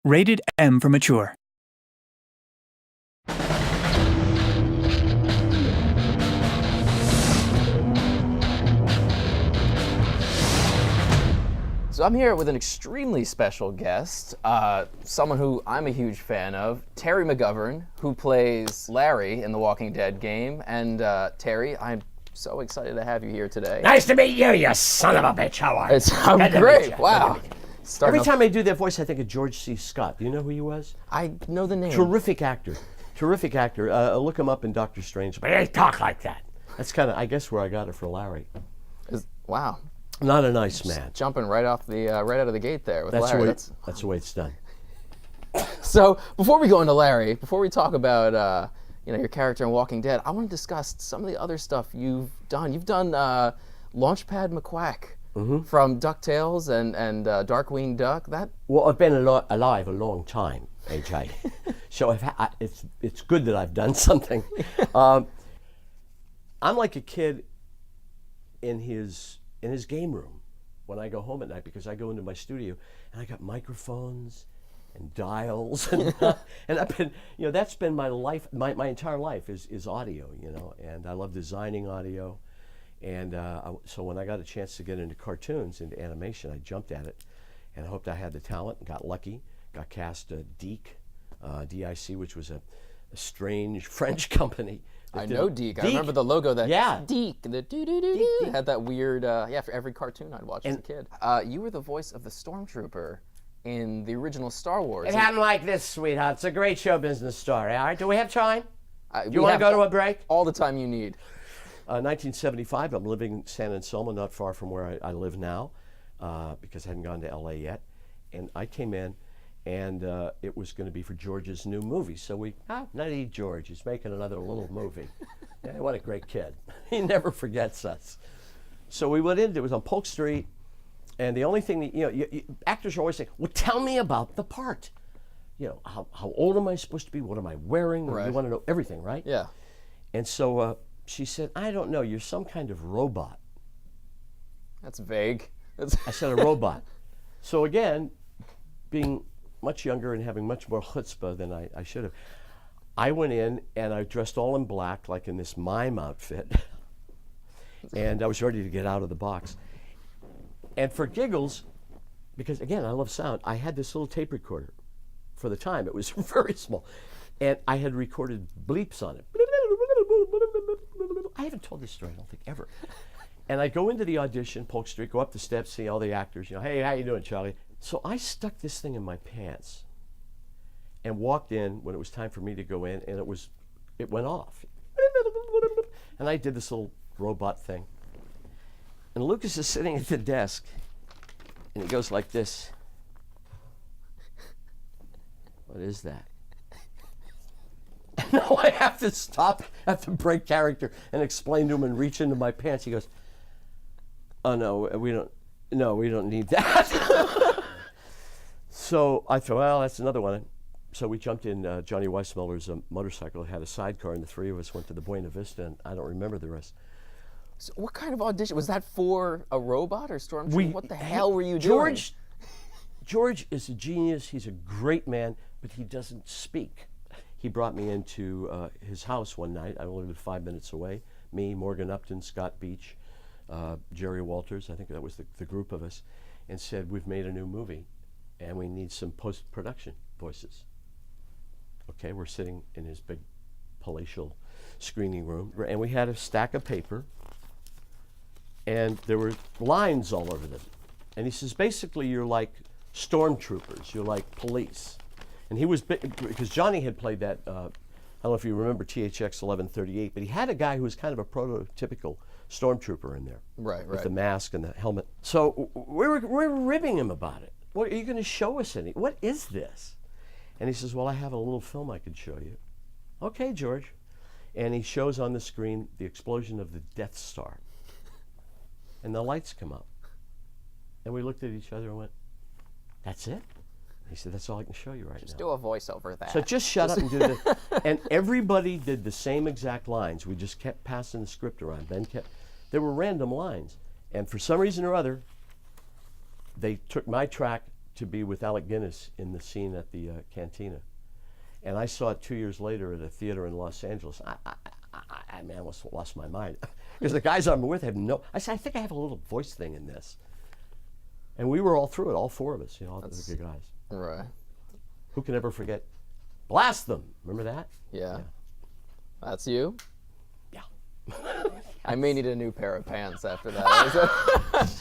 Rated M for mature. So I'm here with an extremely special guest, someone who I'm a huge fan of, Terry McGovern, who plays Larry in the Walking Dead game. And Terry, I'm so excited to have you here today. Nice to meet you, you son of a bitch. How are you? I'm great. Wow. Every time I do that voice, I think of George C. Scott. Do you know who he was? I know the name. Terrific actor. Terrific actor. Look him up in Doctor Strange. But he talk like that. That's kind of, I guess, where I got it for Larry. Wow. Not a nice man. Jumping right off the right out of the gate there with That's Larry. That's the way it's done. So before we go into Larry, before we talk about your character in Walking Dead, I want to discuss some of the other stuff you've done. You've done Launchpad McQuack from DuckTales and Darkwing Duck. Well, I've been alive a long time, AJ. So it's good that I've done something. I'm like a kid in his game room when I go home at night, because I go into my studio and I got microphones and dials and I've been, that's been my life, my entire life is audio, and I love designing audio. And so when I got a chance to get into cartoons, into animation, I jumped at it and I hoped I had the talent and got lucky. Got cast DIC, D-I-C, which was a strange French company. I know DIC. I remember the logo that DIC, the doo-doo-doo-doo, had that weird, for every cartoon I'd watch as a kid. You were the voice of the Stormtrooper in the original Star Wars. It happened like this, sweetheart. It's a great show business story. All right, do we have time? Do you want to go to a break? All the time you need. 1975, I'm living in San Anselmo, not far from where I live now, because I hadn't gone to LA yet. And I came in, and it was going to be for George's new movie. So nutty George, he's making another little movie. Yeah, what a great kid. He never forgets us. So we went in, it was on Polk Street, and the only thing that, actors are always saying, well, tell me about the part. How old am I supposed to be? What am I wearing? Right. You want to know everything, right? Yeah. And so she said, I don't know, you're some kind of robot. That's vague. I said, a robot. So again, being much younger and having much more chutzpah than I should have, I went in and I dressed all in black, like in this mime outfit, and I was ready to get out of the box. And for giggles, because again, I love sound, I had this little tape recorder. For the time, it was very small. And I had recorded bleeps on it. I haven't told this story, I don't think, ever. And I go into the audition, Polk Street, go up the steps, see all the actors, hey, how you doing, Charlie? So I stuck this thing in my pants and walked in when it was time for me to go in, and it went off. And I did this little robot thing. And Lucas is sitting at the desk, and he goes like this. What is that? And now I have to stop, I have to break character and explain to him and reach into my pants. He goes, oh no, we don't need that. So I thought, well, that's another one. So we jumped in Johnny Weissmuller's motorcycle. It had a sidecar, and the three of us went to the Buena Vista, and I don't remember the rest. So what kind of audition? Was that for a robot or Stormtrooper? What the hell were you doing? George is a genius. He's a great man, but he doesn't speak. He brought me into his house one night. I only lived 5 minutes away. Me, Morgan Upton, Scott Beach, Jerry Walters, I think that was the group of us, and said, we've made a new movie, and we need some post-production voices. Okay, we're sitting in his big palatial screening room, and we had a stack of paper, and there were lines all over them. And he says, basically, you're like stormtroopers, you're like police. And he was, because Johnny had played that, I don't know if you remember THX 1138, but he had a guy who was kind of a prototypical stormtrooper in there. Right. With the mask and the helmet. So we're ribbing him about it. What, are you going to show us any? What is this? And he says, well, I have a little film I could show you. Okay, George. And he shows on the screen the explosion of the Death Star. And the lights come up. And we looked at each other and went, that's it? He said, that's all I can show you right now. Just do a voiceover of that. So just shut up and do the, and everybody did the same exact lines. We just kept passing the script around. There were random lines. And for some reason or other, they took my track to be with Alec Guinness in the scene at the cantina. And I saw it 2 years later at a theater in Los Angeles. I man, I almost lost my mind. Because the guys I'm with have no, I said, I think I have a little voice thing in this. And we were all through it, all four of us, all the good guys. Right. Who can ever forget Blast Them? Remember that? Yeah. That's you? Yeah. I may need a new pair of pants after that.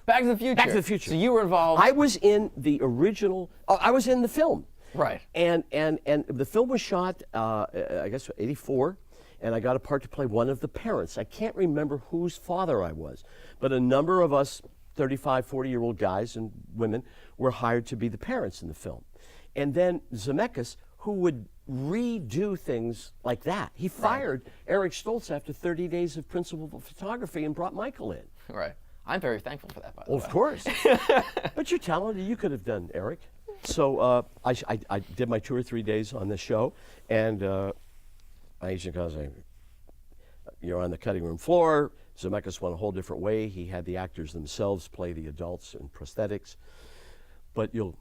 Back to the Future. Back to the Future. So you were involved. I was in the original, I was in the film. Right. And the film was shot, I guess, 84, and I got a part to play one of the parents. I can't remember whose father I was, but a number of us 35, 40-year-old guys and women were hired to be the parents in the film. And then Zemeckis, who would redo things like that, he fired Eric Stoltz after 30 days of principal photography and brought Michael in. Right. I'm very thankful for that, by the way. Of course. But you're talented. You could have done Eric. So I did my 2 or 3 days on the show, and my agent goes, you're on the cutting room floor. Zemeckis went a whole different way. He had the actors themselves play the adults in prosthetics, but you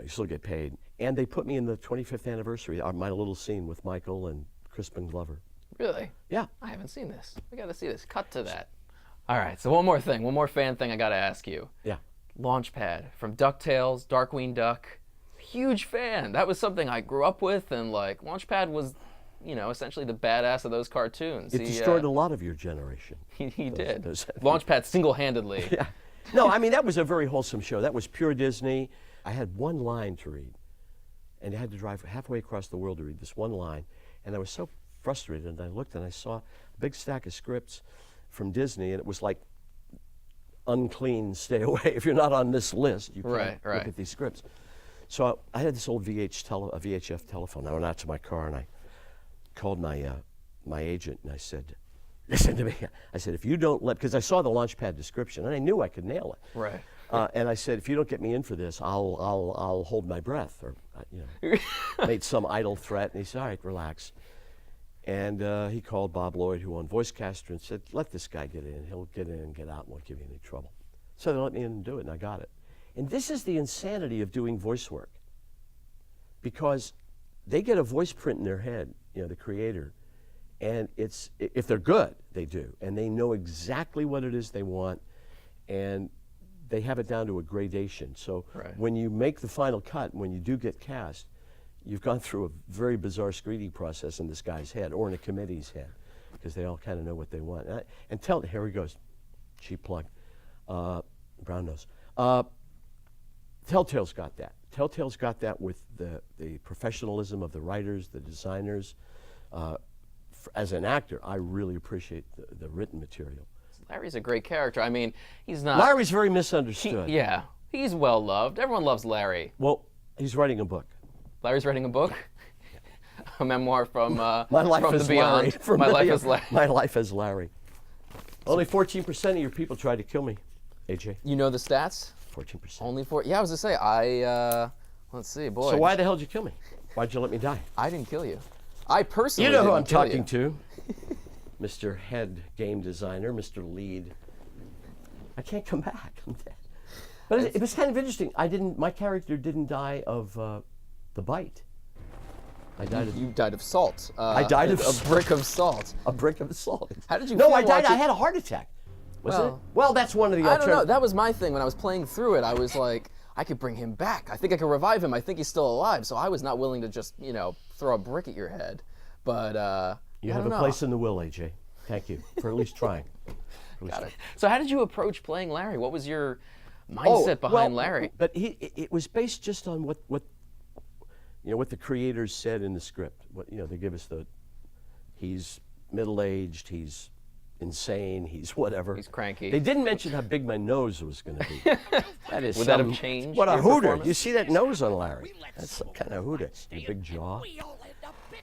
still get paid. And they put me in the 25th anniversary, my little scene with Michael and Crispin Glover. Really? Yeah. I haven't seen this. We got to see this. Cut to that. All right, so one more fan thing I got to ask you. Yeah. Launchpad from DuckTales, Darkwing Duck. Huge fan. That was something I grew up with, and like Launchpad was, essentially the badass of those cartoons. It destroyed a lot of your generation. He did. Launchpad single-handedly. Yeah. No, I mean, that was a very wholesome show. That was pure Disney. I had one line to read, and I had to drive halfway across the world to read this one line, and I was so frustrated, and I looked and I saw a big stack of scripts from Disney, and it was like, unclean, stay away. If you're not on this list, you can't look at these scripts. So I had this old VHF telephone. I went out to my car and I called my agent and I said, listen to me. I said, if you don't because I saw the Launchpad description and I knew I could nail it. Right. And I said, if you don't get me in for this, I'll hold my breath, or made some idle threat. And he said, all right, relax. And he called Bob Lloyd, who owned VoiceCaster, and said, let this guy get in. He'll get in and get out and won't give you any trouble. So they let me in and do it, and I got it. And this is the insanity of doing voice work. Because they get a voice print in their head, the creator, and if they're good, they do. And they know exactly what it is they want, and they have it down to a gradation. So when you make the final cut, when you do get cast, you've gone through a very bizarre screening process in this guy's head or in a committee's head, because they all kind of know what they want. Here he goes, cheap plug, brown nose. Telltale's got that. Telltale's got that with the professionalism of the writers, the designers. As an actor, I really appreciate the written material. Larry's a great character. I mean, he's not... Larry's very misunderstood. He's well loved. Everyone loves Larry. Well, he's writing a book. Larry's writing a book? A memoir from My life from as the beyond. Larry. From My life as Larry. My life as Larry. Only 14% of your people tried to kill me, AJ. You know the stats? 14%. Only 4. Yeah, I was going to say, let's see, boy. So why the hell did you kill me? Why'd you let me die? I didn't kill you. I personally You know who didn't I'm kill talking you. to. Mr. Head Game Designer, Mr. Lead. I can't come back. I'm dead. But it was kind of interesting. My character didn't die of the bite. You died of salt. I died of a brick of salt. A brick of salt. How did you No, feel I died. watching- I had a heart attack. Wasn't it? Well, that's one of the I don't know. alternatives. That was my thing when I was playing through it. I was like, I could bring him back. I think I could revive him. I think he's still alive. So I was not willing to just, throw a brick at your head. But You have a place in the will, AJ. Thank you for at least trying. Got it. So how did you approach playing Larry? What was your mindset behind Larry? But it was based just on what the creators said in the script. They give us he's middle-aged, he's insane, he's whatever. He's cranky. They didn't mention how big my nose was going to be. That is Would that have changed What a your hooter. performance? You see that nose on Larry? That's some kind of hooter. A big jaw.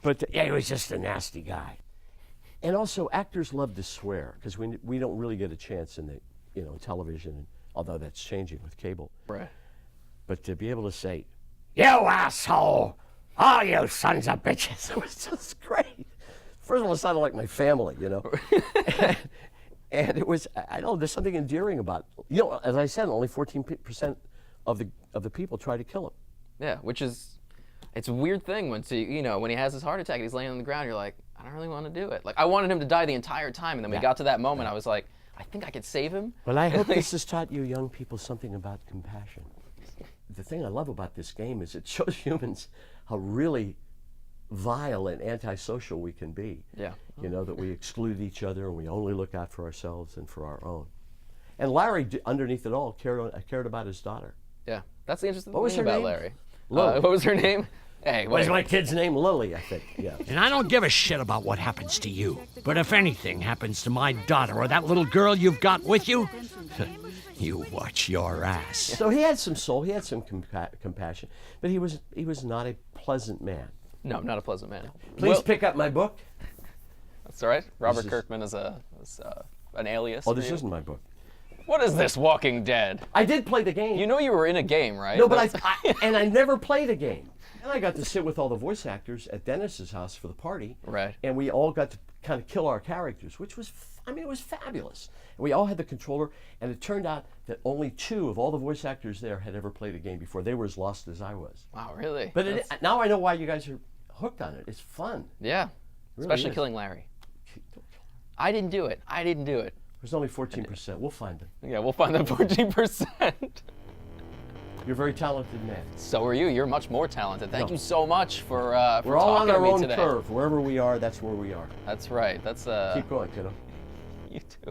But he was just a nasty guy. And also, actors love to swear, because we don't really get a chance in television, although that's changing with cable. Right. But to be able to say, "You asshole! Oh, you sons of bitches!" It was just great. First of all, it sounded like my family, And it was, I don't know, there's something endearing about it. You know, as I said, only 14% of the people try to kill him. Yeah, which is, it's a weird thing when when he has his heart attack and he's laying on the ground, you're like, I don't really want to do it. Like, I wanted him to die the entire time, and then we got to that moment, I was like, I think I could save him. Well, I hope this has taught you young people something about compassion. The thing I love about this game is it shows humans how really vile and antisocial we can be. Yeah. You know, that we exclude each other and we only look out for ourselves and for our own. And Larry, underneath it all, cared about his daughter. Yeah, that's the interesting What was thing her about name? Larry. Lily. What was her name? Hey, What is wait. my kid's name? Lily, I think. Yeah. And I don't give a shit about what happens to you. But if anything happens to my daughter or that little girl you've got with you, you watch your ass. So he had some soul. He had some compassion, but he was not a pleasant man. No, not a pleasant man. Please pick up my book. That's all right. Robert is- Kirkman is an alias. Oh, for this you. isn't my book. What is this, Walking Dead? I did play the game. You know you were in a game, right? No, but I never played a game. And I got to sit with all the voice actors at Dennis's house for the party. Right. And we all got to kind of kill our characters, which was, it was fabulous. And we all had the controller, and it turned out that only 2 of all the voice actors there had ever played a game before. They were as lost as I was. Wow, really? But now I know why you guys are hooked on it. It's fun. Yeah, really especially is. killing Larry. I didn't do it. There's only 14%. We'll find them. Yeah, we'll find that 14%. You're a very talented man. So are you. You're much more talented. Thank No. you so much for We're all on talking to our me own today. curve. Wherever we are, that's where we are. That's right. That's Keep going, kiddo. you too.